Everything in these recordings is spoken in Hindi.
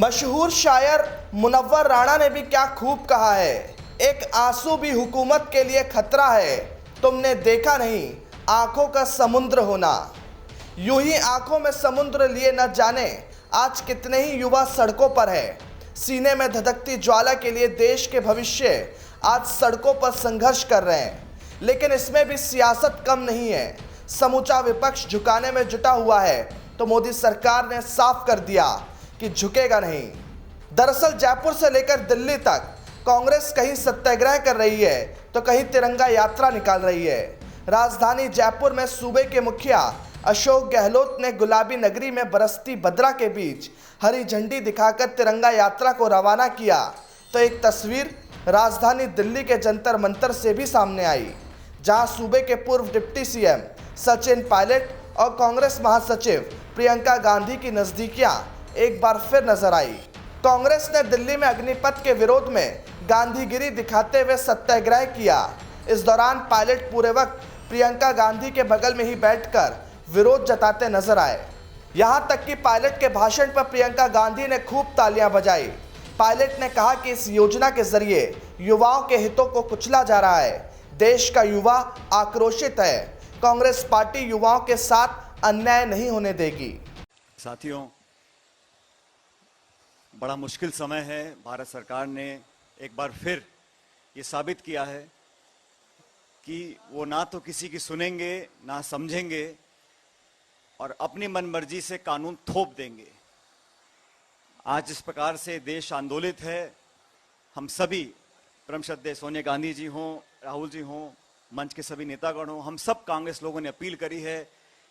मशहूर शायर मुनव्वर राणा ने भी क्या खूब कहा है, एक आंसू भी हुकूमत के लिए खतरा है, तुमने देखा नहीं आंखों का समुद्र होना। यूं ही आंखों में समुद्र लिए न जाने आज कितने ही युवा सड़कों पर है। सीने में धधकती ज्वाला के लिए देश के भविष्य आज सड़कों पर संघर्ष कर रहे हैं, लेकिन इसमें भी सियासत कम नहीं है। समूचा विपक्ष झुकाने में जुटा हुआ है तो मोदी सरकार ने साफ कर दिया कि झुकेगा नहीं। दरअसल जयपुर से लेकर दिल्ली तक कांग्रेस कहीं सत्याग्रह कर रही है तो कहीं तिरंगा यात्रा निकाल रही है। राजधानी जयपुर में सूबे के मुखिया अशोक गहलोत ने गुलाबी नगरी में बरसती भद्रा के बीच हरी झंडी दिखाकर तिरंगा यात्रा को रवाना किया, तो एक तस्वीर राजधानी दिल्ली के जंतर मंतर से भी सामने आई, जहां सूबे के पूर्व डिप्टी सीएम सचिन पायलट और कांग्रेस महासचिव प्रियंका गांधी की नजदीकियां एक बार फिर नजर आई। कांग्रेस ने दिल्ली में अग्निपथ के विरोध में गांधीगिरी दिखाते हुए सत्याग्रह किया। इस दौरान पायलट पूरे वक्त प्रियंका गांधी के बगल में ही बैठकर विरोध जताते नजर आए। यहां तक कि पायलट के भाषण पर प्रियंका गांधी ने खूब तालियां बजाई। पायलट ने कहा कि इस योजना के जरिए युवाओं के हितों को कुचला जा रहा है। देश का युवा आक्रोशित है। कांग्रेस पार्टी युवाओं के साथ अन्याय नहीं होने देगी। साथियों, बड़ा मुश्किल समय है। भारत सरकार ने एक बार फिर ये साबित किया है कि वो ना तो किसी की सुनेंगे ना समझेंगे और अपनी मनमर्जी से कानून थोप देंगे। आज इस प्रकार से देश आंदोलित है। हम सभी, परम श्रद्धेय सोनिया गांधी जी हों, राहुल जी हों, मंच के सभी नेतागण हों, हम सब कांग्रेस लोगों ने अपील करी है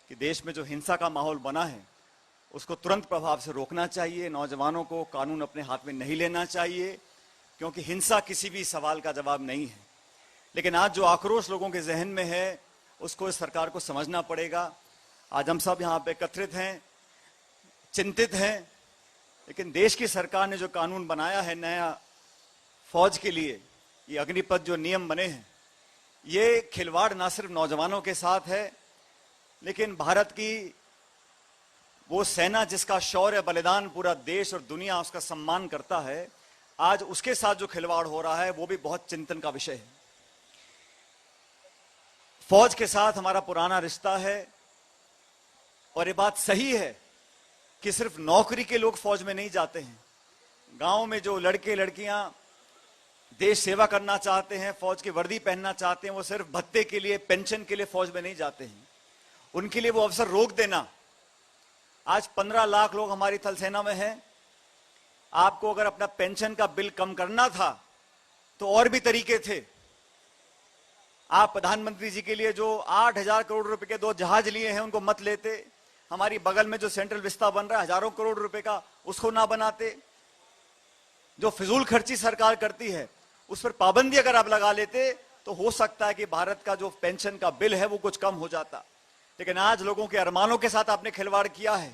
कि देश में जो हिंसा का माहौल बना है उसको तुरंत प्रभाव से रोकना चाहिए। नौजवानों को कानून अपने हाथ में नहीं लेना चाहिए, क्योंकि हिंसा किसी भी सवाल का जवाब नहीं है। लेकिन आज जो आक्रोश लोगों के जहन में है उसको इस सरकार को समझना पड़ेगा। आज हम सब यहाँ पे एकत्रित हैं, चिंतित हैं, लेकिन देश की सरकार ने जो कानून बनाया है नया फौज के लिए, ये अग्निपथ जो नियम बने हैं, ये खिलवाड़ ना सिर्फ नौजवानों के साथ है, लेकिन भारत की वो सेना जिसका शौर्य बलिदान पूरा देश और दुनिया उसका सम्मान करता है, आज उसके साथ जो खिलवाड़ हो रहा है वो भी बहुत चिंतन का विषय है। फौज के साथ हमारा पुराना रिश्ता है और ये बात सही है कि सिर्फ नौकरी के लोग फौज में नहीं जाते हैं। गांव में जो लड़के लड़कियां देश सेवा करना चाहते हैं, फौज की वर्दी पहनना चाहते हैं, वो सिर्फ भत्ते के लिए, पेंशन के लिए फौज में नहीं जाते हैं। उनके लिए वो अवसर रोक देना। आज 15 लाख लोग हमारी थल सेना में हैं। आपको अगर अपना पेंशन का बिल कम करना था तो और भी तरीके थे। आप प्रधानमंत्री जी के लिए जो 8,000 करोड़ रुपए के 2 जहाज लिए हैं उनको मत लेते। हमारी बगल में जो सेंट्रल विस्ता बन रहा है हजारों करोड़ रुपए का, उसको ना बनाते। जो फिजूल खर्ची सरकार करती है उस पर पाबंदी अगर आप लगा लेते तो हो सकता है कि भारत का जो पेंशन का बिल है वो कुछ कम हो जाता। लेकिन आज लोगों के अरमानों के साथ आपने खिलवाड़ किया है।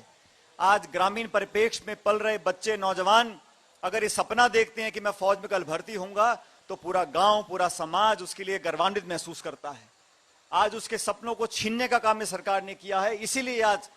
आज ग्रामीण परिप्रेक्ष्य में पल रहे बच्चे, नौजवान अगर ये सपना देखते हैं कि मैं फौज में कल भर्ती होऊंगा, तो पूरा गांव, पूरा समाज उसके लिए गर्वान्वित महसूस करता है। आज उसके सपनों को छीनने का काम इस सरकार ने किया है। इसीलिए आज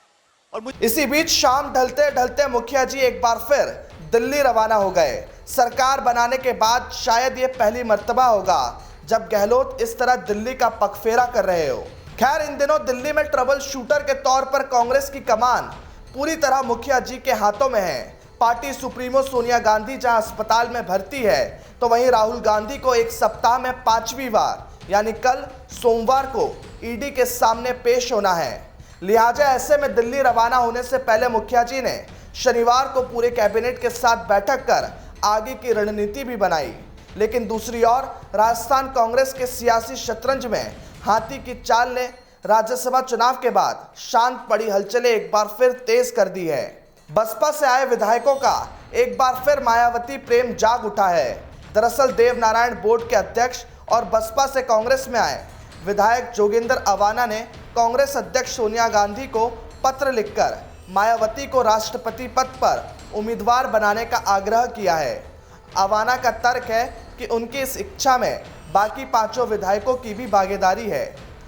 इसी बीच शाम ढलते ढलते मुखिया जी एक बार फिर दिल्ली रवाना हो गए। सरकार बनाने के बाद शायद ये पहली मर्तबा होगा जब गहलोत इस तरह दिल्ली का पगफेरा कर रहे हो। खैर, इन दिनों दिल्ली में ट्रबल शूटर के तौर पर कांग्रेस की कमान पूरी तरह मुखिया जी के हाथों में है। पार्टी सुप्रीमो सोनिया गांधी जहां अस्पताल में भर्ती है, तो वहीं राहुल गांधी को एक सप्ताह में 5वीं बार यानी कल सोमवार को ईडी के सामने पेश होना है। लिहाजा ऐसे में दिल्ली रवाना होने से पहले मुखिया जी ने शनिवार को पूरे कैबिनेट के साथ बैठक कर आगे की रणनीति भी बनाई। लेकिन दूसरी ओर राजस्थान कांग्रेस के सियासी शतरंज में हाथी की चाल ने राज्यसभा चुनाव के बाद शांत पड़ी हलचलें एक बार फिर तेज कर दी है। बसपा से आए विधायकों का एक बार फिर मायावती प्रेम जाग उठा है। दरअसल देवनारायण बोर्ड के अध्यक्ष और बसपा से कांग्रेस में आए विधायक जोगेंद्र अवाना ने कांग्रेस अध्यक्ष सोनिया गांधी को पत्र लिखकर मायावती को राष्ट्रपति पद पर उम्मीदवार बनाने का आग्रह किया है। अवाना का तर्क है कि उनकी इस इच्छा में बाकी 5 विधायकों की भी भागीदारी है।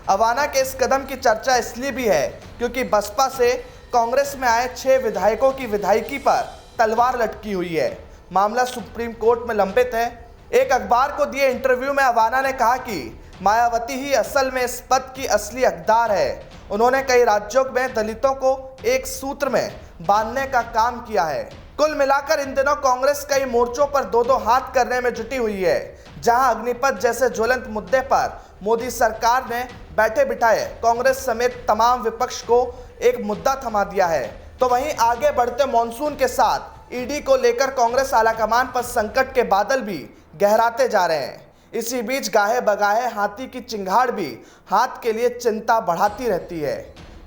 अवाना के इस कदम की चर्चा इसलिए भी है क्योंकि बसपा से कांग्रेस में आए 6 विधायकों की विधायकी पर तलवार लटकी हुई है। मामला सुप्रीम कोर्ट में लंबित है। एक अखबार को दिए इंटरव्यू में अवाना ने कहा कि मायावती ही असल में इस पद की असली हकदार है। उन्होंने कई राज्यों में दलितों को एक सूत्र में बांधने का काम किया है। कुल मिलाकर इन दिनों कांग्रेस कई मोर्चों पर दो दो हाथ करने में जुटी हुई है। जहां अग्निपथ जैसे ज्वलंत मुद्दे पर मोदी सरकार ने बैठे बिठाए कांग्रेस समेत तमाम विपक्ष को एक मुद्दा थमा दिया है, तो वहीं आगे बढ़ते मॉनसून के साथ ईडी को लेकर कांग्रेस आलाकमान पर संकट के बादल भी गहराते जा रहे हैं। इसी बीच गाहे बगाहे हाथी की चिंगाड़ भी हाथ के लिए चिंता बढ़ाती रहती है।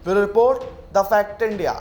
Bureau report, the fact India.